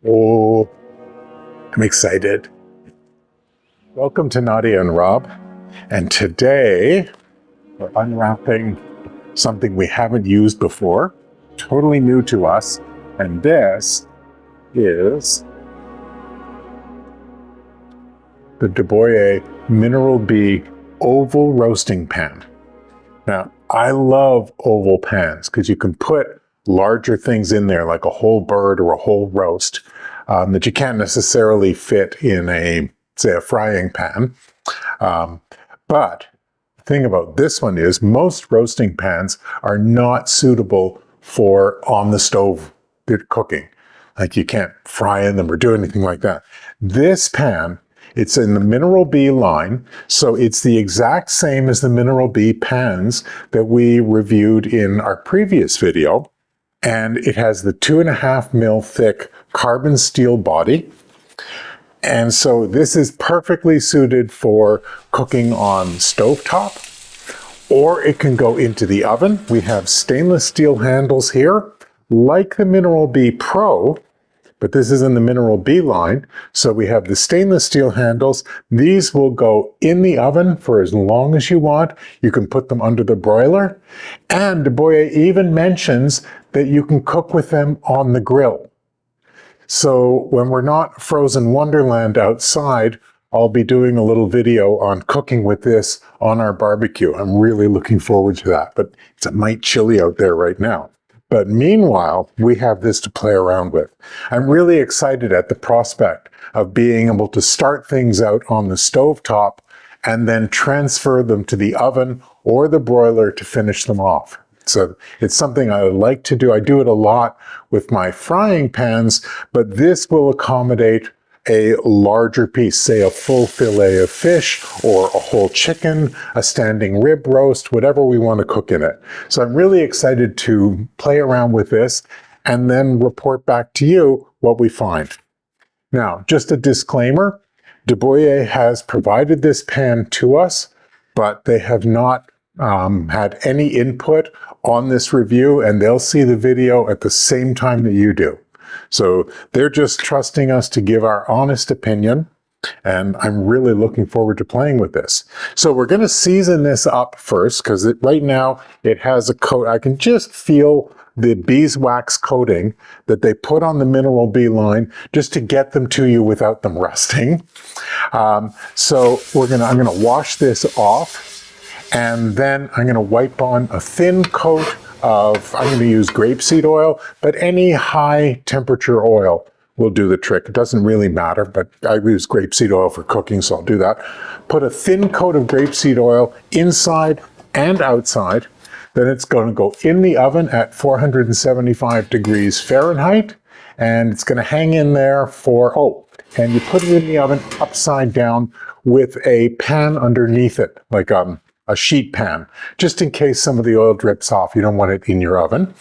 Oh, I'm excited. Welcome to Nadia and Rob. And today we're unwrapping something we haven't used before, totally new to us. And this is the DeBoyer Mineral B oval roasting pan. Now, I love oval pans because you can put larger things in there, like a whole bird or a whole roast, that you can't necessarily fit in say, a frying pan. But the thing about this one is most roasting pans are not suitable for on the stove cooking. Like you can't fry in them or do anything like that. This pan, it's in the Mineral B line, so it's the exact same as the Mineral B pans that we reviewed in our previous video. And it has the 2.5 mil thick carbon steel body. And so this is perfectly suited for cooking on stovetop, or it can go into the oven. We have stainless steel handles here, like the Mineral B Pro, but this is in the Mineral B line. So we have the stainless steel handles. These will go in the oven for as long as you want. You can put them under the broiler. And DeBoyer even mentions that you can cook with them on the grill. So when we're not frozen wonderland outside, I'll be doing a little video on cooking with this on our barbecue. I'm really looking forward to that, but it's a mite chilly out there right now. But meanwhile, we have this to play around with. I'm really excited at the prospect of being able to start things out on the stovetop and then transfer them to the oven or the broiler to finish them off. So it's something I like to do. I do it a lot with my frying pans, but this will accommodate a larger piece, say a full fillet of fish or a whole chicken, a standing rib roast, whatever we want to cook in it. So I'm really excited to play around with this and then report back to you what we find. Now, just a disclaimer, DeBoyer has provided this pan to us, but they have not had any input on this review, and they'll see the video at the same time that you do. So they're just trusting us to give our honest opinion, and I'm really looking forward to playing with this. So we're going to season this up first, because right now it has a coat. I can just feel the beeswax coating that they put on the Mineral B line just to get them to you without them rusting. So I'm going to wash this off, and then I'm going to wipe on a thin coat of, I'm going to use grapeseed oil, but any high temperature oil will do the trick. It doesn't really matter, but I use grapeseed oil for cooking, so I'll do that. Put a thin coat of grapeseed oil inside and outside. Then it's going to go in the oven at 475 degrees Fahrenheit, and it's going to hang in there and you put it in the oven upside down with a pan underneath it, like a sheet pan, just in case some of the oil drips off. You don't want it in your oven.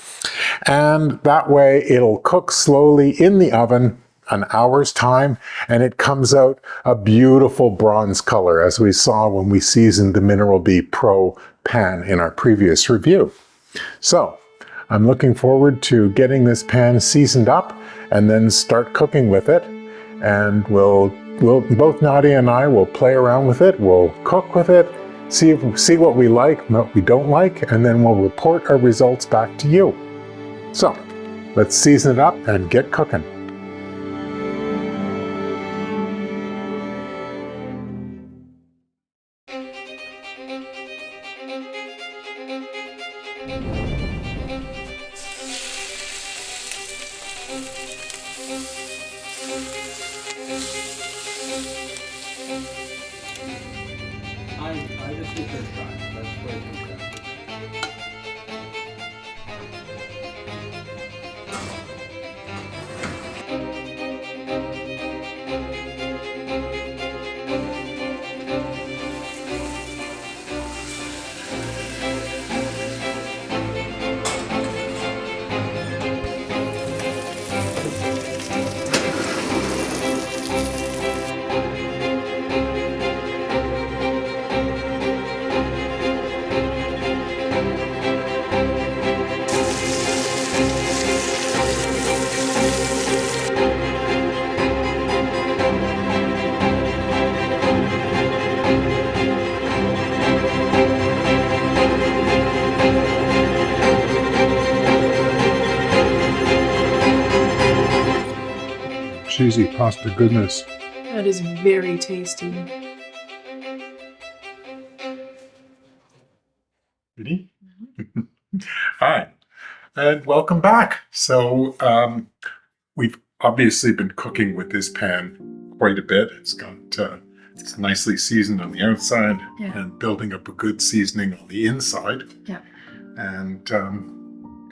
And that way it'll cook slowly in the oven an hour's time, and it comes out a beautiful bronze color, as we saw when we seasoned the Mineral B Pro pan in our previous review. So I'm looking forward to getting this pan seasoned up and then start cooking with it. And both Nadia and I will play around with it. We'll cook with it, see what we like, what we don't like, and then we'll report our results back to you. So let's season it up and get cooking. I just think they're fine. That's what I think. cheesy pasta goodness. That is very tasty. Ready? Hi, and welcome back. So we've obviously been cooking with this pan quite a bit. It's nicely seasoned on the outside and building up a good seasoning on the inside. Yeah. And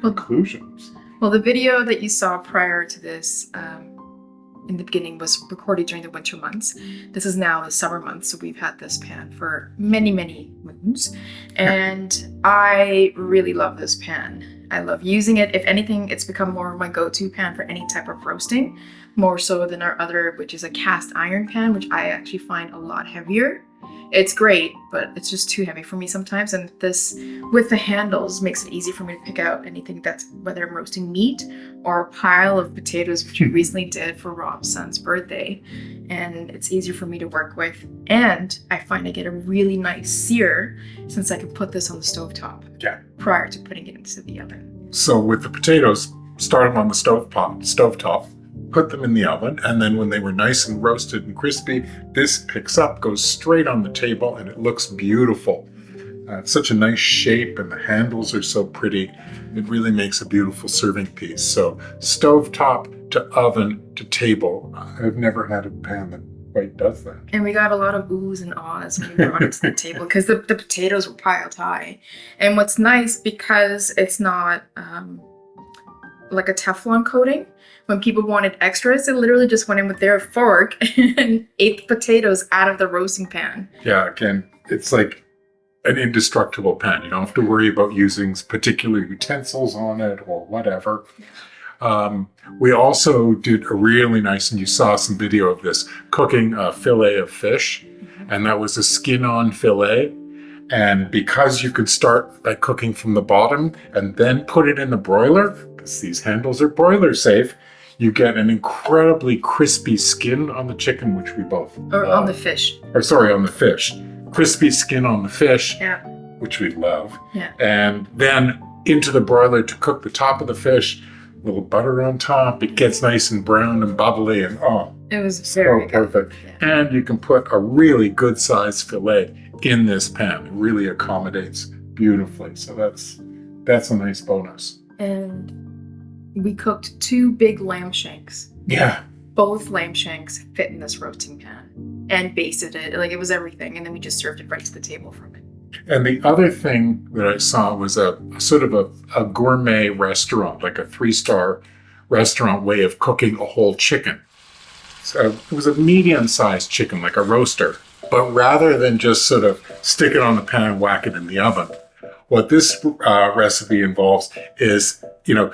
conclusions. Well, the video that you saw prior to this in the beginning was recorded during the winter months. This is now the summer months, so we've had this pan for many, many moons. And I really love this pan. I love using it. If anything, it's become more of my go-to pan for any type of roasting, more so than our other, which is a cast iron pan, which I actually find a lot heavier. It's great, but it's just too heavy for me sometimes. And this, with the handles, makes it easy for me to pick out anything that's, whether I'm roasting meat or a pile of potatoes, which we recently did for Rob's son's birthday. And it's easier for me to work with. And I find I get a really nice sear since I can put this on the stovetop prior to putting it into the oven. So with the potatoes, start them on the stovetop, put them in the oven, and then when they were nice and roasted and crispy, this picks up, goes straight on the table, and it looks beautiful. It's such a nice shape, and the handles are so pretty. It really makes a beautiful serving piece. So stovetop to oven to table. I've never had a pan that quite does that. And we got a lot of oohs and ahs when we brought it to the table because the potatoes were piled high. And what's nice, because it's not like a Teflon coating, when people wanted extras, they literally just went in with their fork and ate the potatoes out of the roasting pan. Yeah, again, it's like an indestructible pan. You don't have to worry about using particular utensils on it or whatever. We also did a really nice, and you saw some video of this, cooking a fillet of fish. And that was a skin-on fillet. And because you could start by cooking from the bottom and then put it in the broiler, because these handles are broiler safe, you get an incredibly crispy skin on the chicken, which we both on the fish. On the fish. Crispy skin on the fish, which we love. Yeah. And then into the broiler to cook the top of the fish, a little butter on top. It gets nice and brown and bubbly, and it was very perfect. Yeah. And you can put a really good sized fillet in this pan. It really accommodates beautifully. So that's a nice bonus. And we cooked 2 big lamb shanks. Yeah. Both lamb shanks fit in this roasting pan and basted it. Like, it was everything. And then we just served it right to the table from it. And the other thing that I saw was a sort of a gourmet restaurant, like a 3-star restaurant way of cooking a whole chicken. So it was a medium-sized chicken, like a roaster. But rather than just sort of stick it on the pan and whack it in the oven, what this recipe involves is,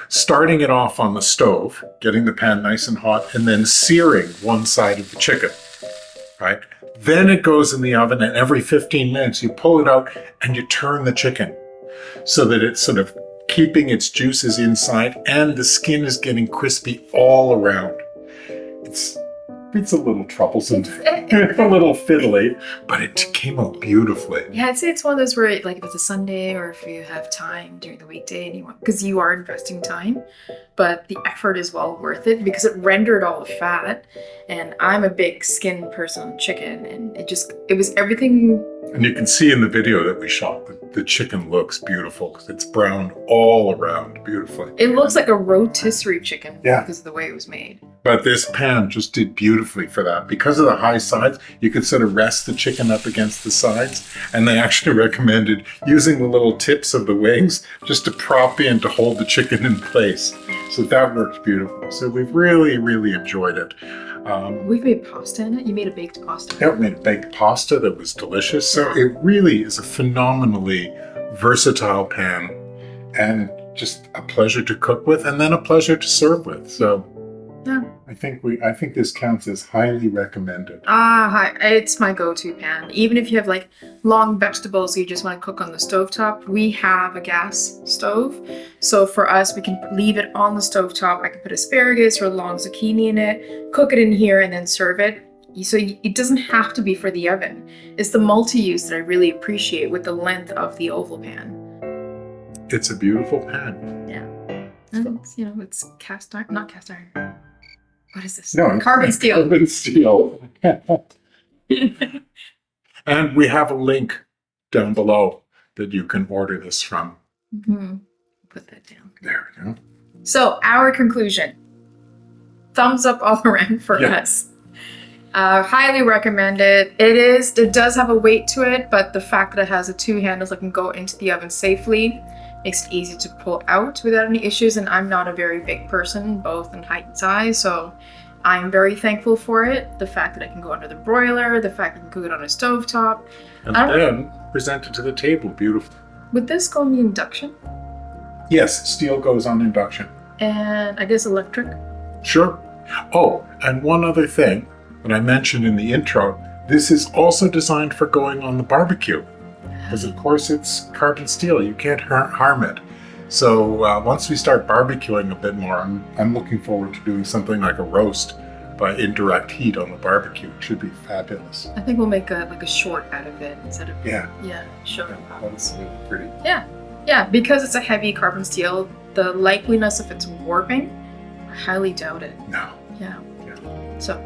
starting it off on the stove, getting the pan nice and hot, and then searing one side of the chicken, right? Then it goes in the oven, and every 15 minutes you pull it out and you turn the chicken so that it's sort of keeping its juices inside and the skin is getting crispy all around. It's a little troublesome, a little fiddly, but it came out beautifully. Yeah, I'd say it's one of those where, like, if it's a Sunday or if you have time during the weekday and you want, because you are investing time, but the effort is well worth it because it rendered all the fat. And I'm a big skin person on chicken, and it was everything. And you can see in the video that we shot that the chicken looks beautiful because it's browned all around beautifully. It looks like a rotisserie chicken because of the way it was made. But this pan just did beautifully for that. Because of the high sides, you could sort of rest the chicken up against the sides. And they actually recommended using the little tips of the wings just to prop in to hold the chicken in place. So that worked beautiful. So we've really, really enjoyed it. We've made pasta in it. You made a baked pasta. Yeah, we made a baked pasta that was delicious. So it really is a phenomenally versatile pan and just a pleasure to cook with and then a pleasure to serve with. So yeah. I think this counts as highly recommended. It's my go-to pan. Even if you have like long vegetables you just want to cook on the stovetop, we have a gas stove. So for us, we can leave it on the stovetop. I can put asparagus or long zucchini in it, cook it in here, and then serve it. So it doesn't have to be for the oven. It's the multi-use that I really appreciate with the length of the oval pan. It's a beautiful pan. Yeah. And it's cast iron, not cast iron. What is this? No, Carbon steel. Carbon steel. And we have a link down below that you can order this from. Mm-hmm. Put that down. There we go. So our conclusion. Thumbs up all around for us. Highly recommend it. It does have a weight to it, but the fact that it has the 2 handles that can go into the oven safely makes it easy to pull out without any issues. And I'm not a very big person, both in height and size, so I'm very thankful for it. The fact that I can go under the broiler, the fact that I can cook it on a stovetop. And then present it to the table. Beautiful. Would this go in the induction? Yes, steel goes on induction. And I guess electric? Sure. Oh, and one other thing that I mentioned in the intro, this is also designed for going on the barbecue. Because of course it's carbon steel, you can't harm it. So once we start barbecuing a bit more, I'm looking forward to doing something like a roast by indirect heat on the barbecue. It should be fabulous. I think we'll make a short out of it instead of showing That's really pretty. Yeah, because it's a heavy carbon steel, the likeliness of its warping, I highly doubt it. No. Yeah. So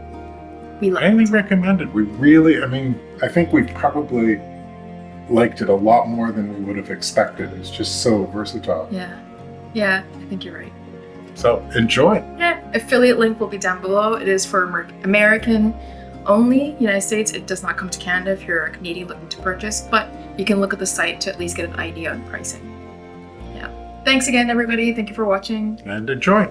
we like Highly it. recommended. I think we probably liked it a lot more than we would have expected. It's just so versatile. Yeah, I think you're right. So enjoy. Yeah, affiliate link will be down below. It is for American only, United States. It does not come to Canada if you're a Canadian looking to purchase, but you can look at the site to at least get an idea on pricing. Yeah. Thanks again, everybody. Thank you for watching. And enjoy.